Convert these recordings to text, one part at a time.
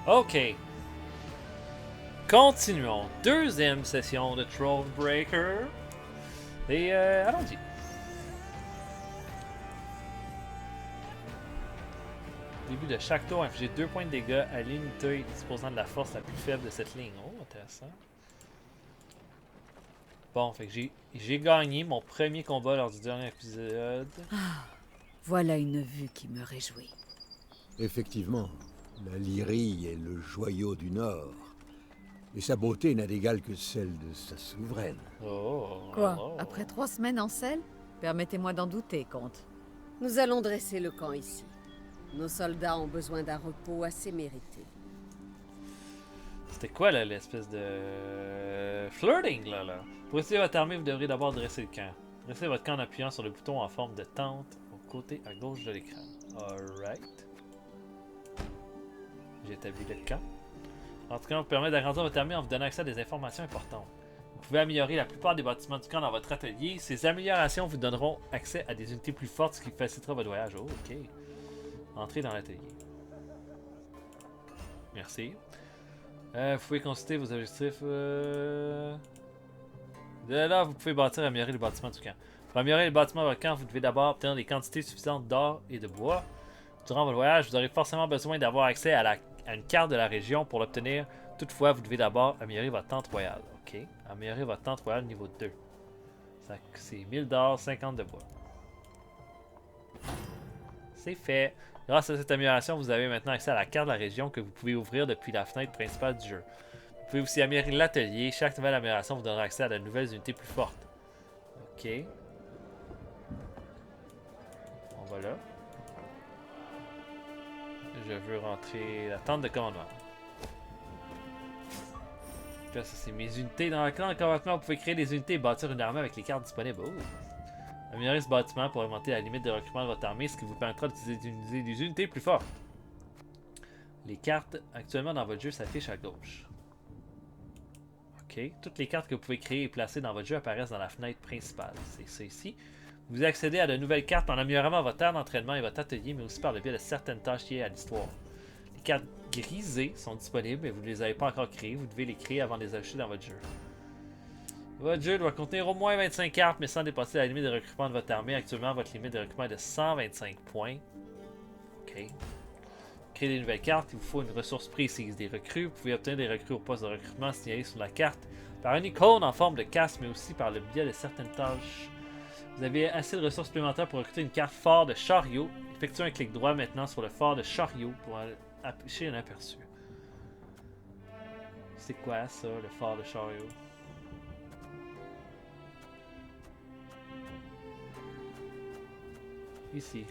Ok. Continuons. Deuxième session de Thronebreaker. Et allons-y. Au début de chaque tour, infliger 2 points de dégâts à l'unité disposant de la force la plus faible de cette ligne. Oh, intéressant. Bon, fait que j'ai gagné mon premier combat lors du dernier épisode. Voilà une vue qui me réjouit. Effectivement, la Lyrie est le joyau du Nord. Et sa beauté n'a d'égal que celle de sa souveraine. Oh. Quoi Oh. Après 3 semaines en selle? Permettez-moi d'en douter, comte. Nous allons dresser le camp ici. Nos soldats ont besoin d'un repos assez mérité. C'était quoi là, l'espèce de flirting là? Pour essayer votre armée, vous devrez d'abord dresser le camp. Dressez votre camp en appuyant sur le bouton en forme de tente au côté à gauche de l'écran. Alright. J'ai établi le camp. En tout cas, vous permet d'agrandir votre armée en vous donnant accès à des informations importantes. Vous pouvez améliorer la plupart des bâtiments du camp dans votre atelier. Ces améliorations vous donneront accès à des unités plus fortes, ce qui facilitera votre voyage. Oh, ok. Entrez dans l'atelier. Merci. Vous pouvez consulter vos objectifs. De là, vous pouvez bâtir et améliorer les bâtiments du camp. Pour améliorer les bâtiments de votre camp, vous devez d'abord obtenir des quantités suffisantes d'or et de bois. Durant votre voyage, vous aurez forcément besoin d'avoir accès à une carte de la région pour l'obtenir. Toutefois, vous devez d'abord améliorer votre tente royale. Ok. Améliorer votre tente royale niveau 2. C'est 1000 d'or, 50 de bois. C'est fait. Grâce à cette amélioration, vous avez maintenant accès à la carte de la région que vous pouvez ouvrir depuis la fenêtre principale du jeu. Vous pouvez aussi améliorer l'atelier. Chaque nouvelle amélioration vous donnera accès à de nouvelles unités plus fortes. Ok. On va là. Je veux rentrer la tente de commandement. Là, ça c'est mes unités. Dans le clan de combattement, vous pouvez créer des unités et bâtir une armée avec les cartes disponibles. Oh. Améliorer ce bâtiment pour augmenter la limite de recrutement de votre armée, ce qui vous permettra d'utiliser des unités plus fortes. Les cartes actuellement dans votre jeu s'affichent à gauche. Ok. Toutes les cartes que vous pouvez créer et placer dans votre jeu apparaissent dans la fenêtre principale. C'est ça ici. Vous accédez à de nouvelles cartes en améliorant votre aire d'entraînement et votre atelier, mais aussi par le biais de certaines tâches liées à l'histoire. Les cartes grisées sont disponibles, mais vous ne les avez pas encore créées. Vous devez les créer avant de les ajouter dans votre jeu. Votre jeu doit contenir au moins 25 cartes, mais sans dépasser la limite de recrutement de votre armée. Actuellement, votre limite de recrutement est de 125 points. Ok. Créer des nouvelles cartes, il vous faut une ressource précise. Des recrues, vous pouvez obtenir des recrues au poste de recrutement signalé sur la carte par une icône en forme de casque, mais aussi par le biais de certaines tâches. Vous avez assez de ressources supplémentaires pour recruter une carte phare de chariot. Effectuez un clic droit maintenant sur le phare de chariot pour afficher un aperçu. C'est quoi ça, le phare de chariot? Ici.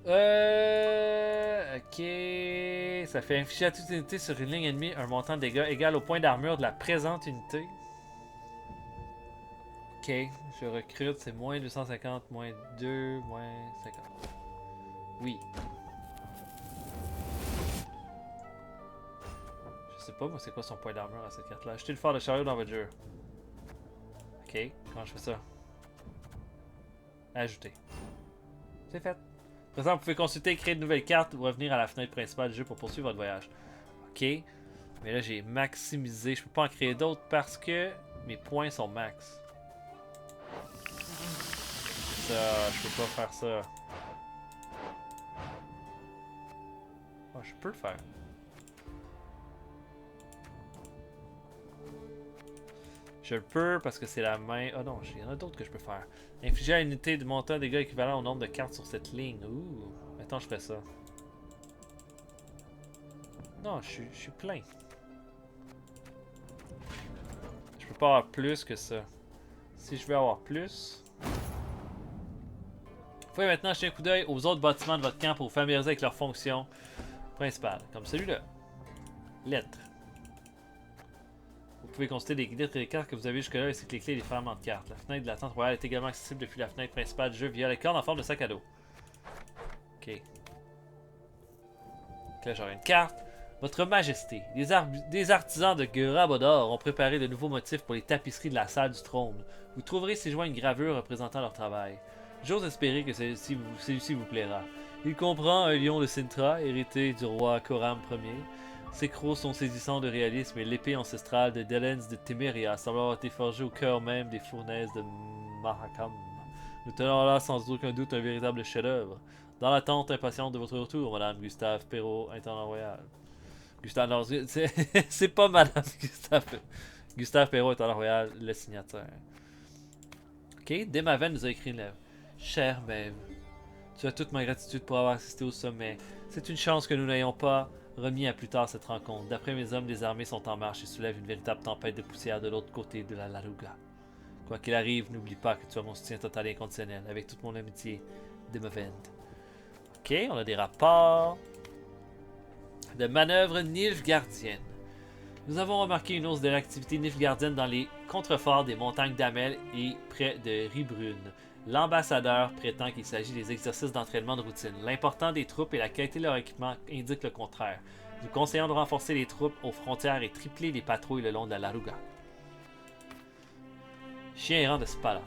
Ok. Ça fait infliger à toute unité sur une ligne ennemie un montant de dégâts égal au point d'armure de la présente unité. Ok. Je recrute, c'est moins 250, moins 2, moins 50. Oui. Je sais pas, moi, c'est quoi son point d'armure à cette carte-là. Achetez le phare de chariot dans votre jeu. Ok. Comment je fais ça? Ajouter. C'est fait. Présent, vous pouvez consulter, créer de nouvelles cartes ou revenir à la fenêtre principale du jeu pour poursuivre votre voyage. Ok. Mais là, j'ai maximisé. Je peux pas en créer d'autres parce que mes points sont max. Ça, je peux pas faire ça. Oh, je peux le faire. Je le peux parce que c'est la main. Oh non, il y en a d'autres que je peux faire. Infliger à une unité de montant de dégâts équivalent au nombre de cartes sur cette ligne. Ouh, maintenant je ferai ça. Non, je suis plein. Je peux pas avoir plus que ça. Si je veux avoir plus. Vous pouvez maintenant jeter un coup d'œil aux autres bâtiments de votre camp pour vous familiariser avec leurs fonctions principales. Comme celui-là. Lettres. Vous pouvez consulter les lettres et les cartes que vous avez jusque-là ainsi que les clés et les fragments de cartes. La fenêtre de la tente royale est également accessible depuis la fenêtre principale du jeu via les cornes en forme de sac à dos. Ok. Donc là, j'aurai une carte. Votre Majesté, des artisans de Grabodor ont préparé de nouveaux motifs pour les tapisseries de la salle du trône. Vous trouverez ci-joint une gravure représentant leur travail. J'ose espérer que celui-ci vous plaira. Il comprend un lion de Sintra, hérité du roi Coram Ier. Ses crocs sont saisissants de réalisme et l'épée ancestrale de Delens de Temeria semble avoir été forgée au cœur même des fournaises de Mahakam. Nous tenons là sans aucun doute un véritable chef-d'œuvre. Dans l'attente impatiente de votre retour, Madame Gustave Perrault, intendant royal. Gustave, non, c'est pas Madame Gustave. Gustave Perrault, intendant royal, le signataire. Ok, Desmaven nous a écrit une lettre. Chère Maeve, tu as toute ma gratitude pour avoir assisté au sommet. C'est une chance que nous n'ayons pas remis à plus tard cette rencontre. D'après mes hommes, les armées sont en marche et soulèvent une véritable tempête de poussière de l'autre côté de la Laruga. Quoi qu'il arrive, n'oublie pas que tu as mon soutien total et inconditionnel, avec toute mon amitié, Desmaven. Ok, on a des rapports de manœuvre nilfgaardienne. Nous avons remarqué une hausse de l'activité nilfgaardienne dans les contreforts des montagnes d'Amel et près de Ribrune. L'ambassadeur prétend qu'il s'agit des exercices d'entraînement de routine. L'important des troupes et la qualité de leur équipement indiquent le contraire. Nous conseillons de renforcer les troupes aux frontières et tripler les patrouilles le long de la Laruga. Chien errant de Spala.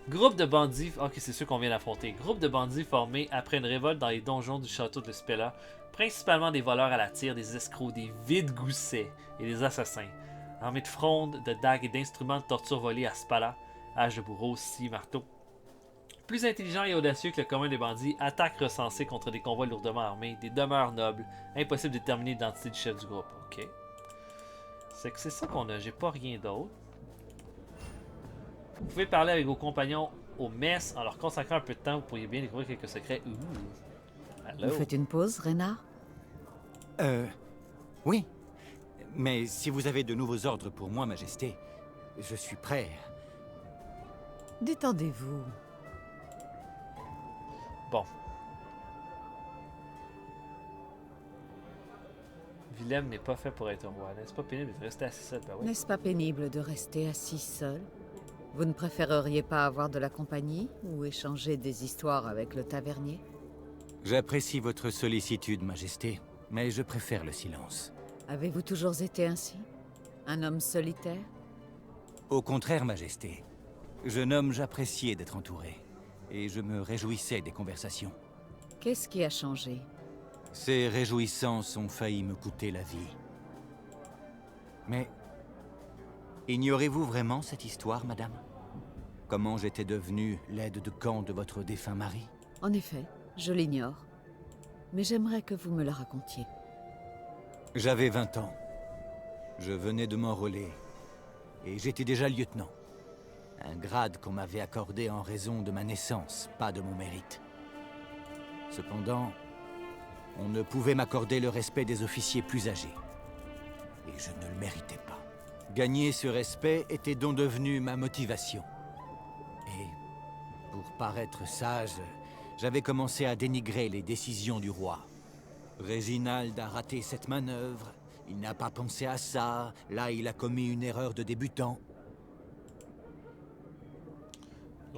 Groupe de bandits... Ok, c'est ceux qu'on vient d'affronter. Groupe de bandits formés après une révolte dans les donjons du château de Spella. Principalement des voleurs à la tire, des escrocs, des vide-goussets et des assassins. Armés de frondes, de dagues et d'instruments de torture volés à Spala. Hache de bourreau, scie, marteau. Plus intelligent et audacieux que le commun des bandits, attaques recensées contre des convois lourdement armés, des demeures nobles, impossible de déterminer l'identité du chef du groupe. Ok. C'est que c'est ça qu'on a, j'ai pas rien d'autre. Vous pouvez parler avec vos compagnons au mess en leur consacrant un peu de temps, vous pourriez bien découvrir quelques secrets. Allô? Vous faites une pause, Renard? Oui. Mais si vous avez de nouveaux ordres pour moi, Majesté, je suis prêt. Détendez-vous. Bon. Willem n'est pas fait pour être roi. N'est-ce pas pénible de rester assis seul? Ben oui. N'est-ce pas pénible de rester assis seul? Vous ne préféreriez pas avoir de la compagnie ou échanger des histoires avec le tavernier? J'apprécie votre sollicitude, Majesté, mais je préfère le silence. Avez-vous toujours été ainsi? Un homme solitaire? Au contraire, Majesté. Jeune homme, j'appréciais d'être entouré. Et je me réjouissais des conversations. Qu'est-ce qui a changé? Ces réjouissances ont failli me coûter la vie. Mais... ignorez-vous vraiment cette histoire, madame? Comment j'étais devenu l'aide de camp de votre défunt mari? En effet, je l'ignore. Mais j'aimerais que vous me la racontiez. J'avais 20 ans. Je venais de m'enrôler. Et j'étais déjà lieutenant. Un grade qu'on m'avait accordé en raison de ma naissance, pas de mon mérite. Cependant, on ne pouvait m'accorder le respect des officiers plus âgés. Et je ne le méritais pas. Gagner ce respect était donc devenu ma motivation. Et, pour paraître sage, j'avais commencé à dénigrer les décisions du roi. Réginald a raté cette manœuvre, il n'a pas pensé à ça, là il a commis une erreur de débutant.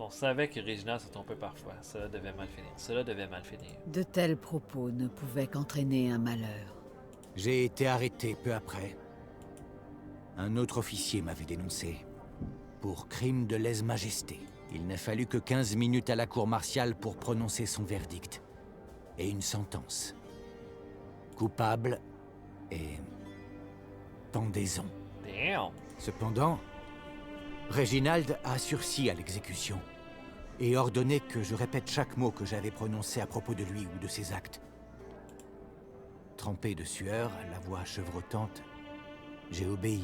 On savait que Réginald se trompait parfois. Cela devait mal finir. Cela devait mal finir. De tels propos ne pouvaient qu'entraîner un malheur. J'ai été arrêté peu après. Un autre officier m'avait dénoncé. Pour crime de lèse-majesté. Il n'a fallu que 15 minutes à la cour martiale pour prononcer son verdict. Et une sentence. Coupable et... pendaison. Damn! Cependant, Réginald a sursis à l'exécution et ordonné que je répète chaque mot que j'avais prononcé à propos de lui ou de ses actes. Trempé de sueur, la voix chevrotante, j'ai obéi.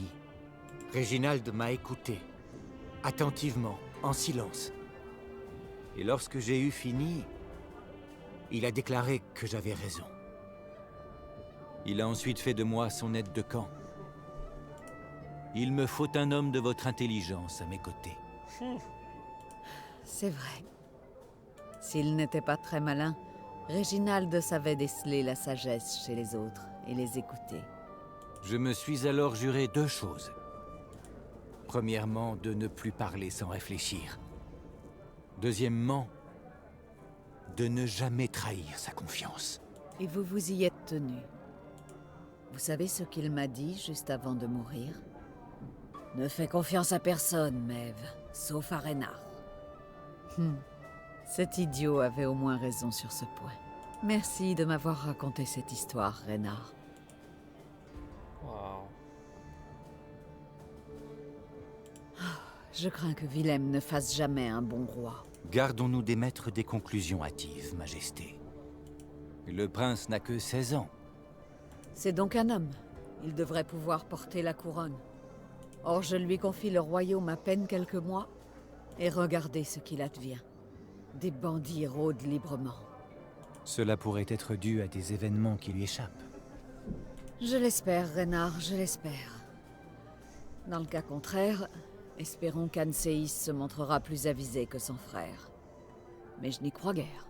Réginald m'a écouté, attentivement, en silence. Et lorsque j'ai eu fini, il a déclaré que j'avais raison. Il a ensuite fait de moi son aide de camp. Il me faut un homme de votre intelligence à mes côtés. C'est vrai. S'il n'était pas très malin, Réginald savait déceler la sagesse chez les autres et les écouter. Je me suis alors juré 2 choses. Premièrement, de ne plus parler sans réfléchir. Deuxièmement, de ne jamais trahir sa confiance. Et vous vous y êtes tenu. Vous savez ce qu'il m'a dit juste avant de mourir? Ne fais confiance à personne, Maeve, sauf à Renard. Cet idiot avait au moins raison sur ce point. Merci de m'avoir raconté cette histoire, Reynard. Wow. Je crains que Willem ne fasse jamais un bon roi. Gardons-nous d'émettre des conclusions hâtives, Majesté. Le prince n'a que 16 ans. C'est donc un homme. Il devrait pouvoir porter la couronne. Or, je lui confie le royaume à peine quelques mois, et regardez ce qu'il advient. Des bandits rôdent librement. Cela pourrait être dû à des événements qui lui échappent. Je l'espère, Reynard, je l'espère. Dans le cas contraire, espérons qu'Anseis se montrera plus avisé que son frère. Mais je n'y crois guère.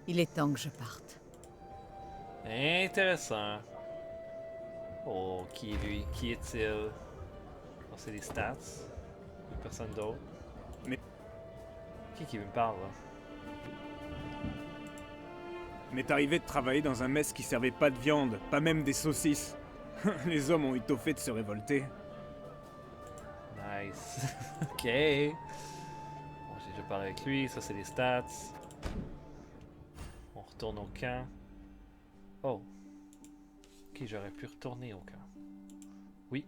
Il est temps que je parte. Intéressant. Oh, qui est lui? Qui est-il? Oh, c'est les stats. Il y a personne d'autre. Mais- Qui me parle, là? M'est arrivé de travailler dans un mess qui servait pas de viande, pas même des saucisses. Les hommes ont eu tôt fait de se révolter. Nice. Ok. Bon, j'ai déjà parlé avec lui. Ça, c'est les stats. On retourne au camp. Oh. Ok, j'aurais pu retourner au camp. Oui.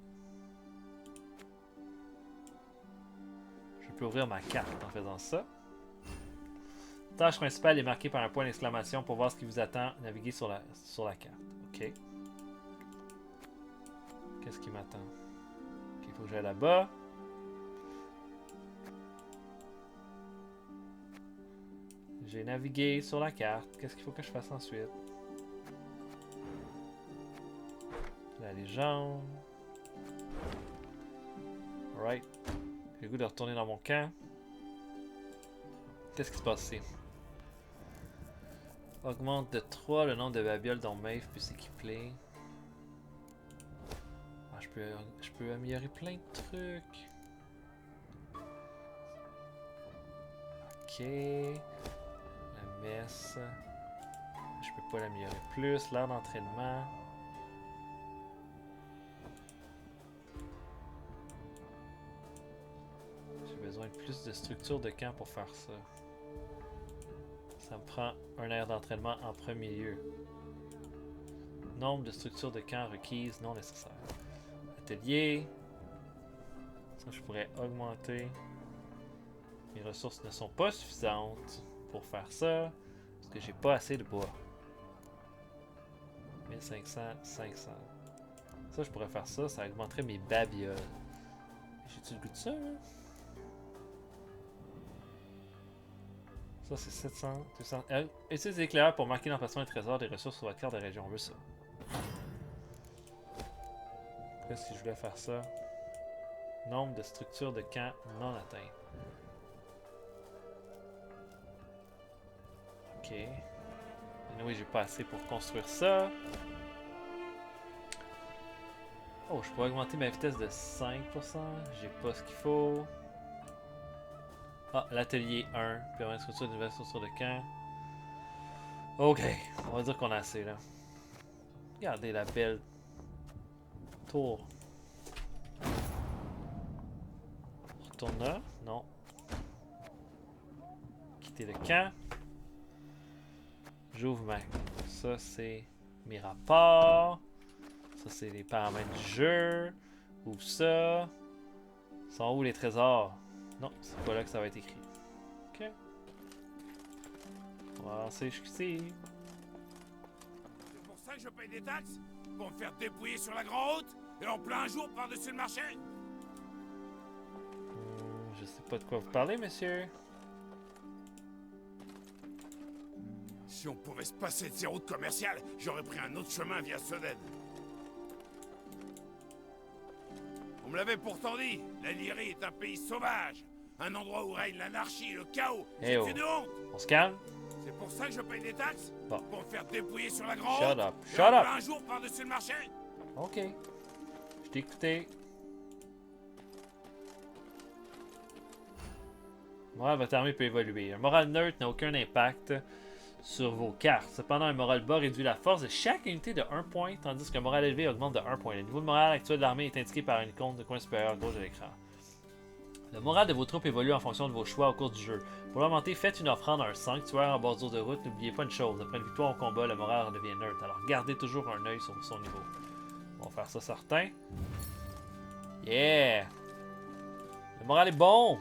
Je peux ouvrir ma carte en faisant ça. Tâche principale est marquée par un point d'exclamation pour voir ce qui vous attend. Naviguer sur la carte. Ok. Qu'est-ce qui m'attend? Ok, il faut que j'aille là-bas. J'ai navigué sur la carte. Qu'est-ce qu'il faut que je fasse ensuite? La légende. Alright. J'ai le goût de retourner dans mon camp. Qu'est-ce qui se passe ici? Augmente de 3 le nombre de babioles dont Maeve peut s'équiper. Ah, je peux améliorer plein de trucs. Ok. La messe. Je peux pas l'améliorer plus. L'heure d'entraînement. J'ai besoin de plus de structure de camp pour faire ça. Ça me prend un aire d'entraînement en premier lieu. Nombre de structures de camp requises non nécessaires. Atelier. Ça, je pourrais augmenter. Mes ressources ne sont pas suffisantes pour faire ça. Parce que j'ai pas assez de bois. 1500, 500. Ça, je pourrais faire ça. Ça augmenterait mes babioles. J'ai-tu le goût de ça, hein? Ça, c'est 700, 200. Utilise des éclairages pour marquer l'emplacement des trésors des ressources sur votre carte de région. On veut ça. Là, si je voulais faire ça. Nombre de structures de camp non atteintes. Ok. Oui, j'ai pas assez pour construire ça. Oh, je pourrais augmenter ma vitesse de 5%. J'ai pas ce qu'il faut. Ah, l'atelier 1. Permet de structure d'une nouvelle structure de camp. Ok, on va dire qu'on a assez là. Regardez la belle tour. On retourne là? Non. Quitter le camp. J'ouvre ma... Ça, c'est mes rapports. Ça, c'est les paramètres du jeu. Ouvre ça. Sont où les trésors? Non, c'est pas là que ça va être écrit. Ok. On va avancer jusqu'ici. C'est pour ça que je paye des taxes? Pour me faire dépouiller sur la grande route? Et en plein jour par-dessus le marché? Je sais pas de quoi vous parlez, monsieur. Si on pouvait se passer de ces routes commerciales, j'aurais pris un autre chemin via Soden. On me l'avait pourtant dit, la Lyrie est un pays sauvage. Un endroit où règne l'anarchie et le chaos. Eh oh. C'est une honte. On se calme? C'est pour ça que je paye des taxes? Bon. Pour me faire dépouiller sur la grande Shut route? up. Et Shut en up. plein jour par-dessus le marché? Ok. Je t'ai écouté. Moral de votre armée peut évoluer. Un moral neutre n'a aucun impact sur vos cartes. Cependant, un moral bas réduit la force de chaque unité de 1 point, tandis qu'un moral élevé augmente de 1 point. Le niveau de moral actuel de l'armée est indiqué par une icône de coin supérieur à gauche de l'écran. Le moral de vos troupes évolue en fonction de vos choix au cours du jeu. Pour l'augmenter, faites une offrande à un sanctuaire en bordure de route. N'oubliez pas une chose, après une victoire au combat, le moral redevient neutre. Alors gardez toujours un œil sur son niveau. On va faire ça certain. Yeah! Le moral est bon!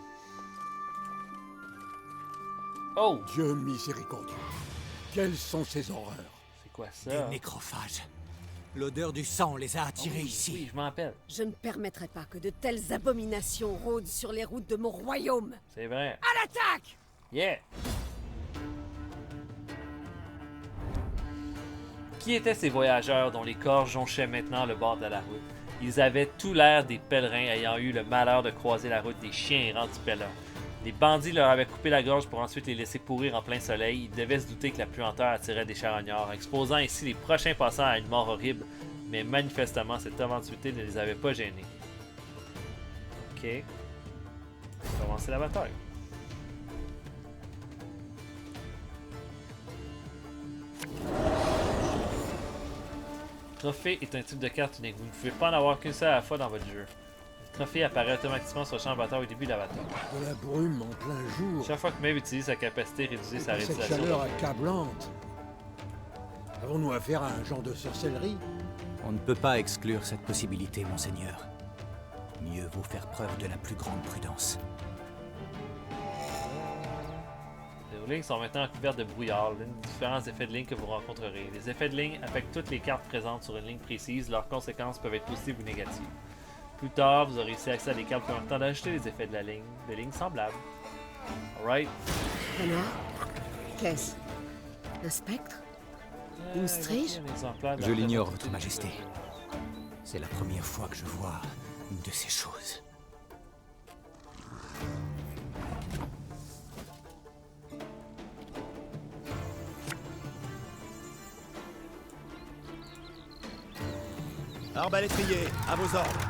Oh! Dieu miséricordieux. Quelles sont ces horreurs? C'est quoi Des ça? nécrophages. L'odeur du sang les a attirés ici. Oui, je m'en rappelle. Je ne permettrai pas que de telles abominations rôdent sur les routes de mon royaume. C'est vrai. À l'attaque! Yeah! Qui étaient ces voyageurs dont les corps jonchaient maintenant le bord de la route? Ils avaient tout l'air des pèlerins ayant eu le malheur de croiser la route des chiens errants du pèlerin. Les bandits leur avaient coupé la gorge pour ensuite les laisser pourrir en plein soleil. Ils devaient se douter que la puanteur attirait des charognards, exposant ainsi les prochains passants à une mort horrible. Mais manifestement, cette aventurité ne les avait pas gênés. Ok. On va commencer la bataille. Trophée est un type de carte unique. Vous ne pouvez pas en avoir qu'une seule à la fois dans votre jeu. Le trophée apparaît automatiquement sur le champ de bataille au début de la bataille. De la brume en plein jour. Chaque fois que Maeve utilise sa capacité, réduisez sa Cette réalisation. chaleur accablante. Avons-nous affaire à un genre de sorcellerie? On ne peut pas exclure cette possibilité, monseigneur. Mieux vaut faire preuve de la plus grande prudence. Les lignes sont maintenant couvertes de brouillard, l'un des différents effets de ligne que vous rencontrerez. Les effets de ligne affectent toutes les cartes présentes sur une ligne précise, leurs conséquences peuvent être positives ou négatives. Plus tard, vous aurez aussi accès à des cartes permettant d'ajouter les effets de lignes semblables. Alright. Renoir? Qu'est-ce? Un spectre? Une strige? Un exemplaire de la Je l'ignore, présence. votre majesté. C'est la première fois que je vois une de ces choses. Arbalétrier, à vos ordres.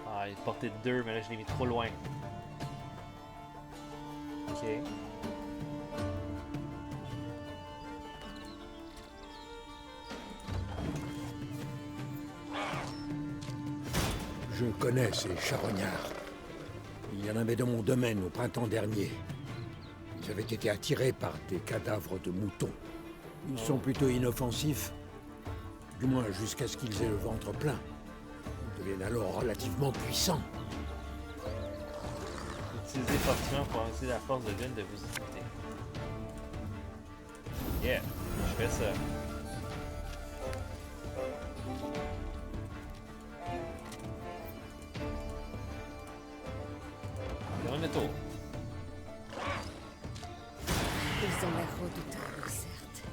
Ah, il est porté de 2, mais là je l'ai mis trop loin. Ok. Je connais ces charognards. Il y en avait dans mon domaine au printemps dernier. Ils avaient été attirés par des cadavres de moutons. Ils sont plutôt inoffensifs, du moins jusqu'à ce qu'ils aient le ventre plein. Ils deviennent alors relativement puissants. Utilisez fortement pour augmenter la force de l'une de vos unités. Yeah, je fais ça. Dernier tour. Ils ont l'air redoutables, certes.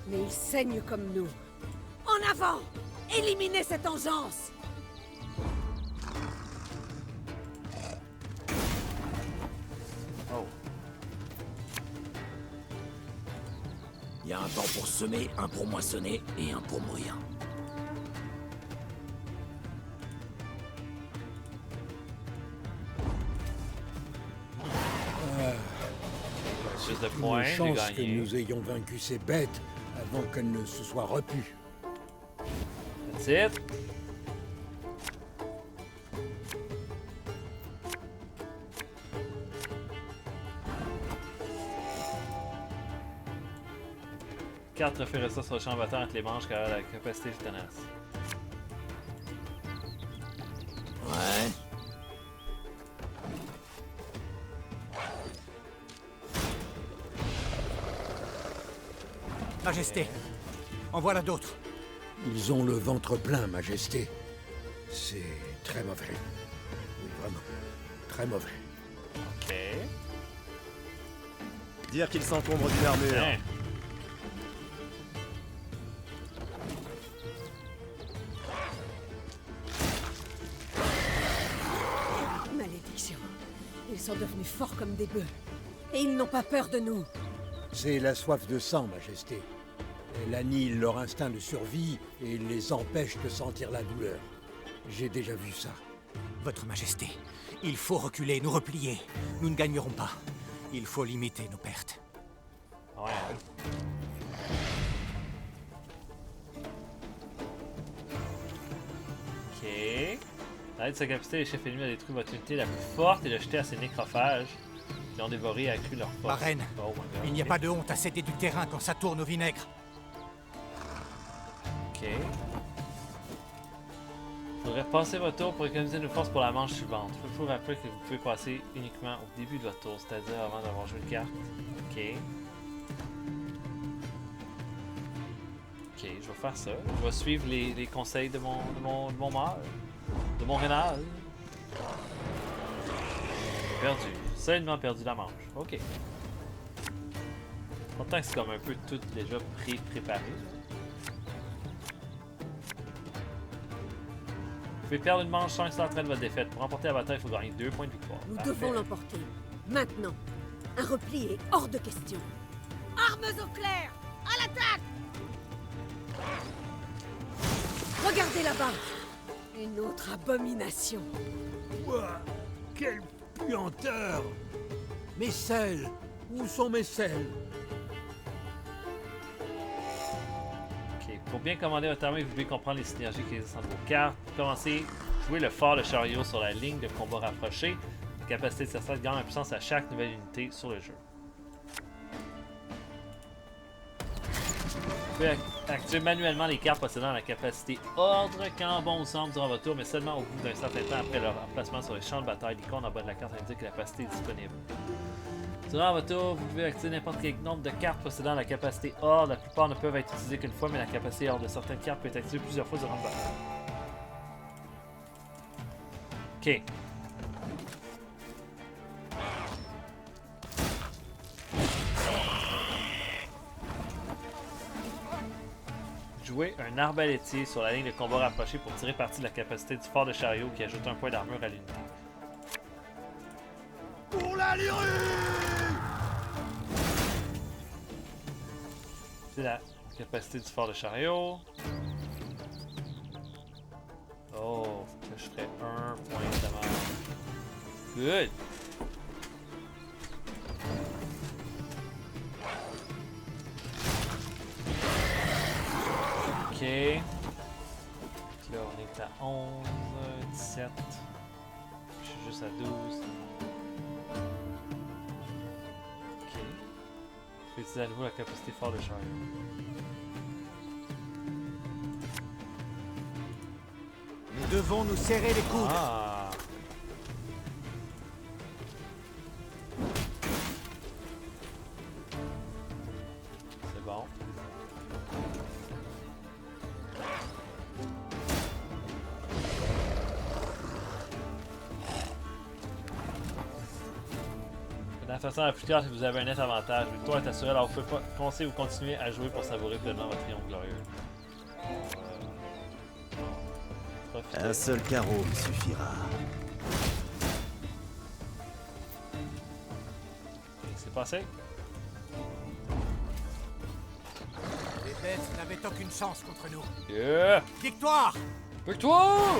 Mais ils saignent comme nous. En avant! Éliminez cette engeance! Oh. Il y a un temps pour semer, un pour moissonner et un pour mourir. Plus de points, Une j'ai chance que gagné. nous ayons vaincu ces bêtes avant qu'elles ne se soient repues. That's it. Carte refait ça sur le champ de bataille entre les manches car elle a la capacité tenace. Ouais. Majesté, en voilà d'autres. Ils ont le ventre plein, Majesté. C'est très mauvais. Oui, vraiment. Très mauvais. Ok. Dire qu'ils s'encombrent d'une armure. Tiens. Malédiction. Ils sont devenus forts comme des bœufs. Et ils n'ont pas peur de nous. C'est la soif de sang, Majesté. Elle annihile leur instinct de survie et les empêche de sentir la douleur. J'ai déjà vu ça. Votre majesté, il faut reculer, nous replier. Nous ne gagnerons pas. Il faut limiter nos pertes. Ouais. Ok. À l'aide de sa capacité, les chefs ennemis ont détruit votre unité la plus forte et l'a jeté à ses nécrophages. Ils ont dévoré et accru leur force. Ma reine, Oh my God. il n'y a pas de honte à céder du terrain quand ça tourne au vinaigre. Ok. Faudrait passer votre tour pour économiser nos forces pour la manche suivante. Il faut vous rappeler que vous pouvez passer uniquement au début de votre tour, c'est-à-dire avant d'avoir joué une carte. Ok. Ok, je vais faire ça. Je vais suivre les conseils de mon mâle. De mon rénal. Perdu. Seulement perdu la manche. Ok. Pourtant que c'est comme un peu tout déjà préparé. Vous pouvez perdre une manche sans que ça entraîne votre défaite. Pour remporter la bataille, il faut gagner 2 points de victoire. Nous Parfait. devons l'emporter. Maintenant. Un repli est hors de question. Armes au clair! À l'attaque! Regardez là-bas! Une autre abomination. Ouah, quelle puanteur! Mes selles! Où sont mes selles? Ok, pour bien commander votre armée, vous devez comprendre les synergies qui existent entre vos cartes. Pour commencer, jouez le phare de chariot sur la ligne de combat rapprochée. La capacité de cette set gagne en puissance à chaque nouvelle unité sur le jeu. Vous pouvez activer manuellement les cartes possédant la capacité ordre quand bon vous semble durant votre tour, mais seulement au bout d'un certain temps après leur emplacement sur les champs de bataille. L'icône en bas de la carte indique que la capacité est disponible. Durant votre tour, vous pouvez activer n'importe quel nombre de cartes possédant la capacité ordre. La plupart ne peuvent être utilisées qu'une fois, mais la capacité ordre de certaines cartes peut être activée plusieurs fois durant le bataille. Ok. Jouez un arbalétier sur la ligne de combat rapprochée pour tirer parti de la capacité du phare de chariot qui ajoute un point d'armure à l'unité. Pour la Lyrie! C'est la capacité du phare de chariot. Oh, là, je ferais un point de dommage. Good! Ok. Là, on est à 11, 17. Je suis juste à 12. Ok. Je vais utiliser à nouveau la capacité phare de chariot. Nous devons nous serrer les coudes. Ah! C'est bon. De la façon la plus claire, si vous avez un net avantage, le tour est assuré, alors vous pouvez commencer ou continuer à jouer pour savourer pleinement votre triomphe glorieux. Profitez. Un seul carreau me suffira. C'est passé? Les bêtes n'avaient aucune chance contre nous. Yeah! Victoire! Victoire!